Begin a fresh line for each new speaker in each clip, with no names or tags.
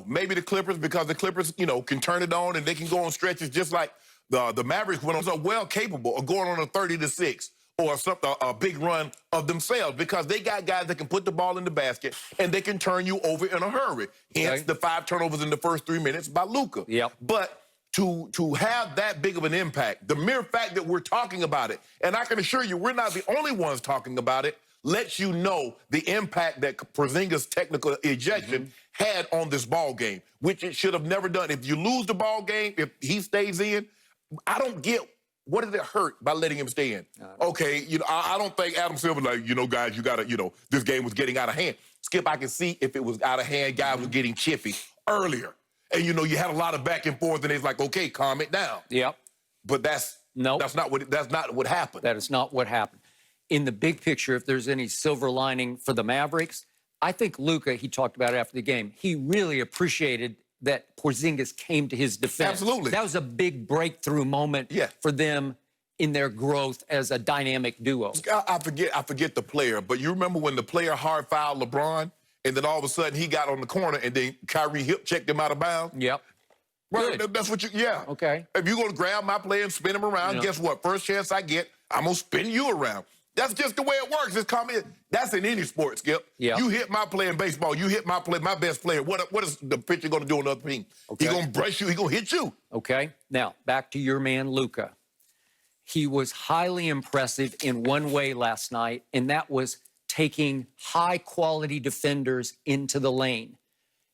Maybe the Clippers, because the Clippers, can turn it on and they can go on stretches just like the Mavericks went on. Are well capable of going on a 30-6 or a big run of themselves, because they got guys that can put the ball in the basket and they can turn you over in a hurry. Hence the 5 turnovers in the first 3 minutes by Luka.
Yep.
But to have that big of an impact, the mere fact that we're talking about it, and I can assure you we're not the only ones talking about it, lets you know the impact that Porzingis' technical ejection had on this ball game, which it should have never done. If you lose the ball game, if he stays in, I don't get, what did it hurt by letting him stay in? Okay, I don't think Adam Silver guys, you got to, this game was getting out of hand. Skip, I can see if it was out of hand, guys was getting chippy earlier. And, you had a lot of back and forth, and it's like, okay, calm it down.
Yep.
But that's not what happened.
That is not what happened. In the big picture, if there's any silver lining for the Mavericks, I think Luka, he talked about it after the game, he really appreciated that Porzingis came to his defense.
Absolutely.
That was a big breakthrough moment for them in their growth as a dynamic duo.
I forget the player, but you remember when the player hard fouled LeBron, and then all of a sudden he got on the corner, and then Kyrie hip checked him out of bounds?
Yep.
Right, that's what
Okay.
If you're going to grab my player and spin him around, guess what? First chance I get, I'm going to spin you around. That's just the way it works. That's in any sport, Skip.
Yeah.
You hit my player in baseball. You hit my best player. What is the pitcher going to do on the other team?
Okay.
He's going to brush you. He's going to hit you.
Okay. Now, back to your man, Luka. He was highly impressive in one way last night, and that was taking high-quality defenders into the lane.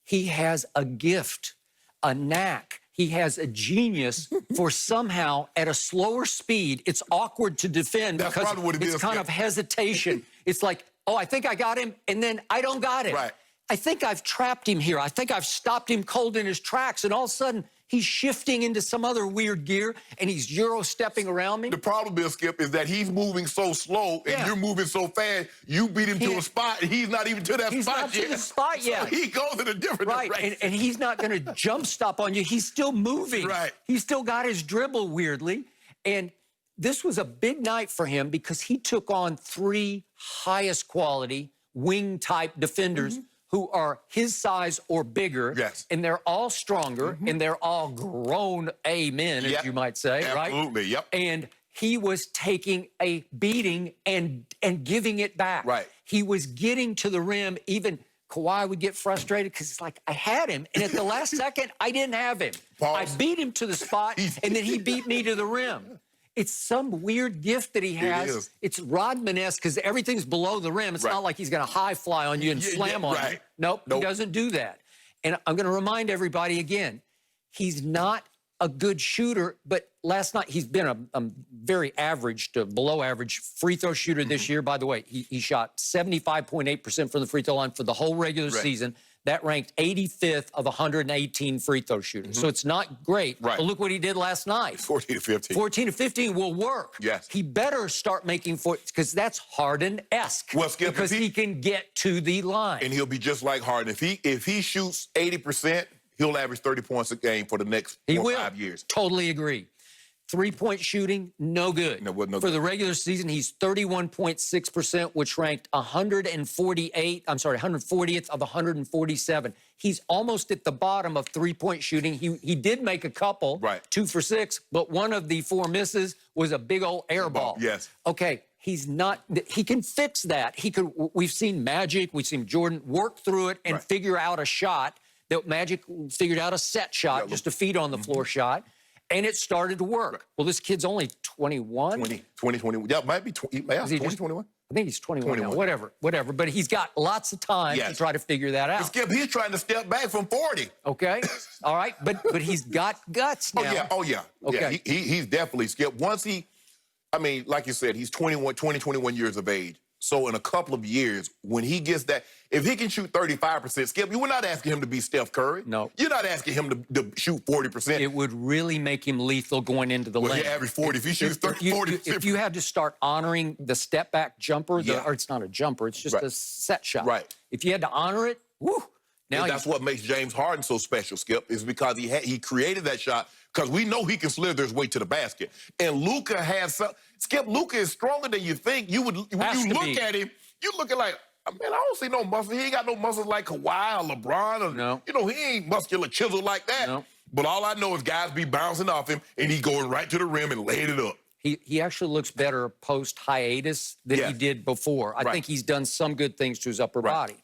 He has a gift, a knack. He has a genius for somehow, at a slower speed, it's awkward to defend.
That's
because
probably what it
it's
is,
kind of hesitation. It's like, oh, I think I got him, and then I don't got it.
Right.
I think I've trapped him here. I think I've stopped him cold in his tracks, and all of a sudden, he's shifting into some other weird gear, and he's Euro-stepping around me.
The problem is, Skip, is that he's moving so slow, and you're moving so fast, you beat him to a spot, and he's not even to that spot yet.
He's not to the spot yet.
So he goes in a different direction.
And he's not going to jump stop on you. He's still moving.
Right.
He's still got his dribble, weirdly. And this was a big night for him because he took on 3 highest quality wing-type defenders who are his size or bigger.
Yes.
And they're all stronger, and they're all grown men, as you might say, right?
Absolutely, yep.
And he was taking a beating and giving it back.
Right.
He was getting to the rim. Even Kawhi would get frustrated because it's like, I had him, and at the last second, I didn't have him. I beat him to the spot, and then he beat me to the rim. It's some weird gift that he has.
It is.
It's Rodman-esque because everything's below the rim. It's not like he's going to high fly on you and slam on you. Nope, he doesn't do that. And I'm going to remind everybody again, he's not a good shooter, but last night he's been a very average to below average free throw shooter this year. By the way, he shot 75.8% from the free throw line for the whole regular season. That ranked 85th of 118 free throw shooters. So it's not great. But look what he did last night.
14 to 15.
14 to 15 will work.
Yes.
He better start making because that's Harden-esque.
Well, Skip,
because he can get to the line.
And he'll be just like Harden. If he shoots 80%, he'll average 30 points a game for the next 4 or 5 years.
Totally agree. 3-point shooting, no good.
No good.
For the regular season, he's 31.6%, which ranked 140th of 147. He's almost at the bottom of 3-point shooting. He did make a couple, 2 for 6, but one of the 4 misses was a big old air ball.
Yes.
Okay, he's not, he can fix that. We've seen Magic, we've seen Jordan work through it and figure out a shot. That Magic figured out a set shot, just a feet on the floor shot. And it started to work. Well, this kid's only 21.
21. Yeah, it might be 20, 21.
I think he's 21 now. Whatever. But he's got lots of time to try to figure that out.
Skip, he's trying to step back from 40.
Okay. All right. But he's got guts now.
Oh, yeah. Okay. Yeah, he's definitely, Skip. Once like you said, he's 21 years of age. So in a couple of years, when he gets that, if he can shoot 35%, Skip, we're not asking him to be Steph Curry. No. You're not asking him to shoot 40%.
It would really make him lethal going into the lane.
He averaged 40. If he shoots 30, 40.
If you had to start honoring the step-back jumper, or it's not a jumper, it's just a set shot.
Right.
If you had to honor it, whoo.
Now that's what makes James Harden so special, Skip, is because he created that shot, because we know he can slither his way to the basket. And Luka has some. Skip, Luka is stronger than you think. When you look at him, you looking like, I mean, I don't see no muscle. He ain't got no muscles like Kawhi or LeBron. Or,
No.
You know, he ain't muscular chisel like that.
No.
But all I know is guys be bouncing off him, and he going right to the rim and laying it up.
He actually looks better post-hiatus than he did before. I think he's done some good things to his upper body.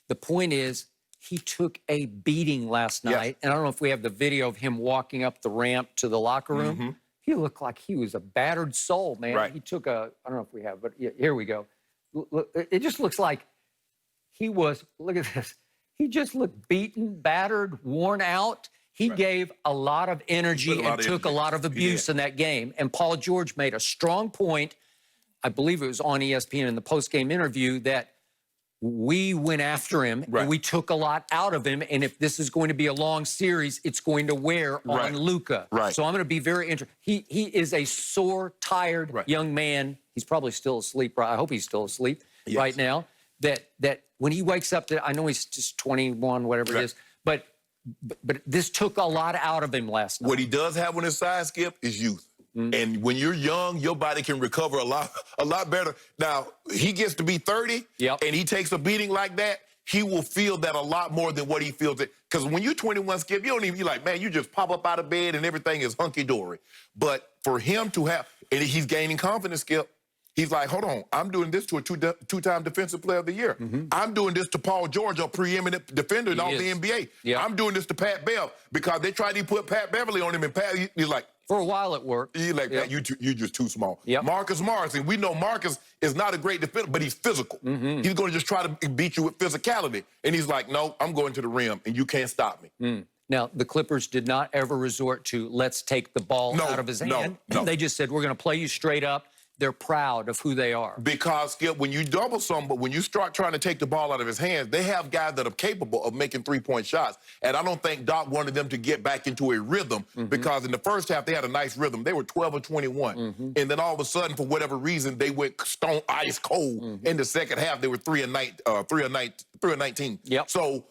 The point is, he took a beating last night, and I don't know if we have the video of him walking up the ramp to the locker room. He looked like he was a battered soul, man. He took a, I don't know if we have, but here we go. Look, it just looks like he was, look at this. He just looked beaten, battered, worn out. He gave a lot of energy and took a lot of abuse in that game. And Paul George made a strong point, I believe it was on ESPN in the post-game interview, that we went after him and we took a lot out of him. And if this is going to be a long series, it's going to wear on Luka. So I'm going to be very interested. He is a sore, tired young man. He's probably still asleep. I hope he's still asleep right now. That when he wakes up, I know he's just 21, whatever it is, but this took a lot out of him last night.
What he does have on his side, Skip, is youth. And when you're young, your body can recover a lot better. Now, he gets to be 30, and he takes a beating like that, he will feel that a lot more than what he feels it. Because when you're 21, Skip, you don't even, you're like, man, you just pop up out of bed and everything is hunky-dory. But for him to have, and he's gaining confidence, Skip, he's like, hold on, I'm doing this to a two-time Defensive Player of the Year. I'm doing this to Paul George, a preeminent defender in all the NBA. I'm doing this to Pat Bev because they tried to put Pat Beverly on him, and Pat, he's like,
for a while it worked.
He's like, Pat, you're just too small. Marcus Morris, and we know Marcus is not a great defender, but he's physical. He's going to just try to beat you with physicality. And he's like, no, I'm going to the rim, and you can't stop me.
Now, the Clippers did not ever resort to let's take the ball out of his hand. They just said, we're going to play you straight up. They're proud of who they are.
Because, Skip, when you double somebody, when you start trying to take the ball out of his hands, they have guys that are capable of making three-point shots. And I don't think Doc wanted them to get back into a rhythm because in the first half, they had a nice rhythm. They were 12 or 21. And then all of a sudden, for whatever reason, they went stone ice cold. In the second half, they were 3 of 19. So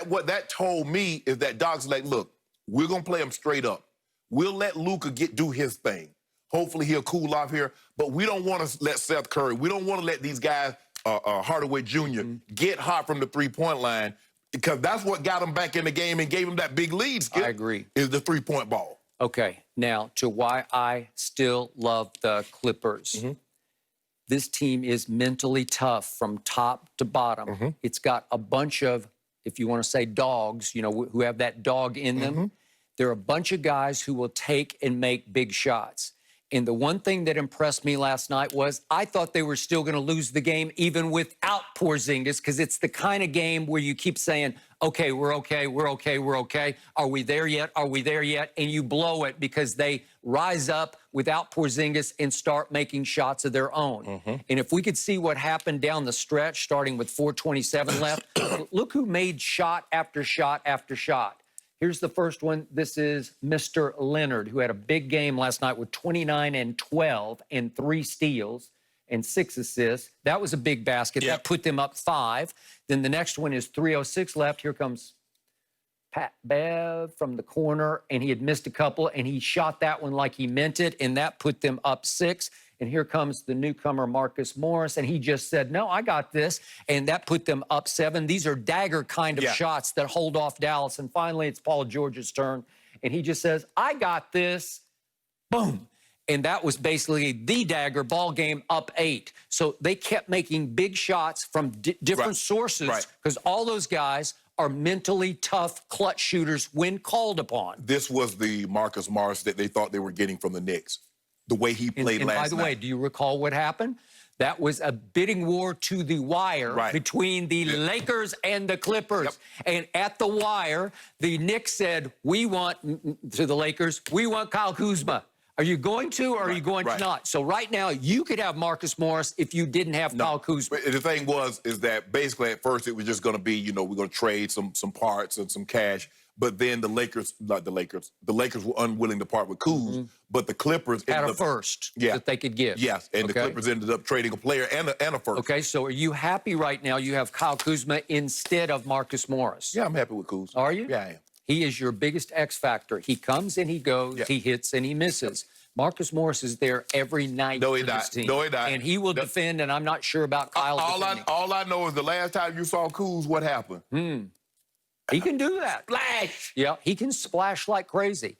what that told me is that Doc's like, look, we're going to play him straight up. We'll let Luka do his thing. Hopefully he'll cool off here. But we don't want to let Seth Curry, we don't want to let these guys, Hardaway Jr., get hot from the three-point line because that's what got him back in the game and gave him that big lead, Skip.
I agree.
Is the three-point ball.
Okay, now to why I still love the Clippers. This team is mentally tough from top to bottom. It's got a bunch of, if you want to say dogs, you know, who have that dog in them. They're a bunch of guys who will take and make big shots. And the one thing that impressed me last night was I thought they were still going to lose the game even without Porzingis because it's the kind of game where you keep saying, okay, we're okay, we're okay, we're okay. Are we there yet? Are we there yet? And you blow it because they rise up without Porzingis and start making shots of their own. And if we could see what happened down the stretch, starting with 4:27 left, look who made shot after shot after shot. Here's the first one. This is Mr. Leonard, who had a big game last night with 29 and 12 and 3 steals and 6 assists. That was a big basket. That put them up 5. Then the next one is 3:06 left. Here comes Pat Bev from the corner, and he had missed a couple, and he shot that one like he meant it, and that put them up 6. And here comes the newcomer, Marcus Morris, and he just said, no, I got this, and that put them up 7. These are dagger kind of shots that hold off Dallas. And finally, it's Paul George's turn, and he just says, I got this, boom. And that was basically the dagger ball game up 8. So they kept making big shots from different sources because all those guys are mentally tough clutch shooters when called upon.
This was the Marcus Morris that they thought they were getting from the Knicks. The way he played last night.
And by the way, do you recall what happened? That was a bidding war to the wire between the Lakers and the Clippers. And at the wire, the Knicks said, we want, to the Lakers, we want Kyle Kuzma. Are you going to or are you going to not? So right now, you could have Marcus Morris if you didn't have Kyle Kuzma.
The thing is that basically at first it was just going to be, you know, we're going to trade some parts and some cash. But then the Lakers were unwilling to part with Kuz, but the Clippers
had a first that they could give.
Yes, and the Clippers ended up trading a player and a first.
Okay, so are you happy right now you have Kyle Kuzma instead of Marcus Morris?
Yeah, I'm happy with Kuz.
Are you?
Yeah, I am.
He is your biggest X factor. He comes and he goes, he hits and he misses. Marcus Morris is there every night.
No, he
for this
not.
team.
No, he not.
And he will defend, and I'm not sure about Kyle defending.
All I know is the last time you saw Kuz, what happened?
He can do that.
Splash!
Yeah, he can splash like crazy.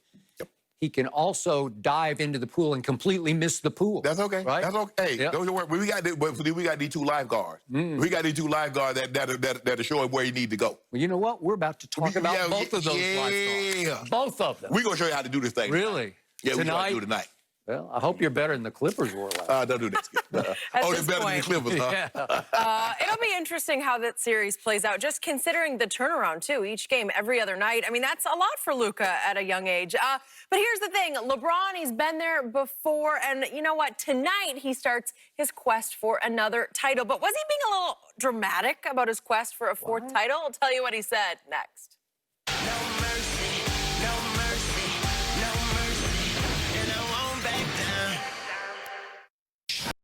He can also dive into the pool and completely miss the pool.
That's okay.
Right?
That's okay. Hey, don't worry. We got these 2 lifeguards. We got these 2 lifeguards that'll show him where he need to go.
Well, you know what? We're about to talk about both of those lifeguards. Both of them.
We're going to show you how to do this thing.
Really?
Yeah, we're going
Tonight?
to do it tonight.
Well, I hope you're better than the Clippers were last.
Don't do this. They're better than the Clippers, huh?
It'll be interesting how that series plays out, just considering the turnaround, too. Each game, every other night. I mean, that's a lot for Luka at a young age. But here's the thing. LeBron, he's been there before. And you know what? Tonight, he starts his quest for another title. But was he being a little dramatic about his quest for a 4th title? I'll tell you what he said next.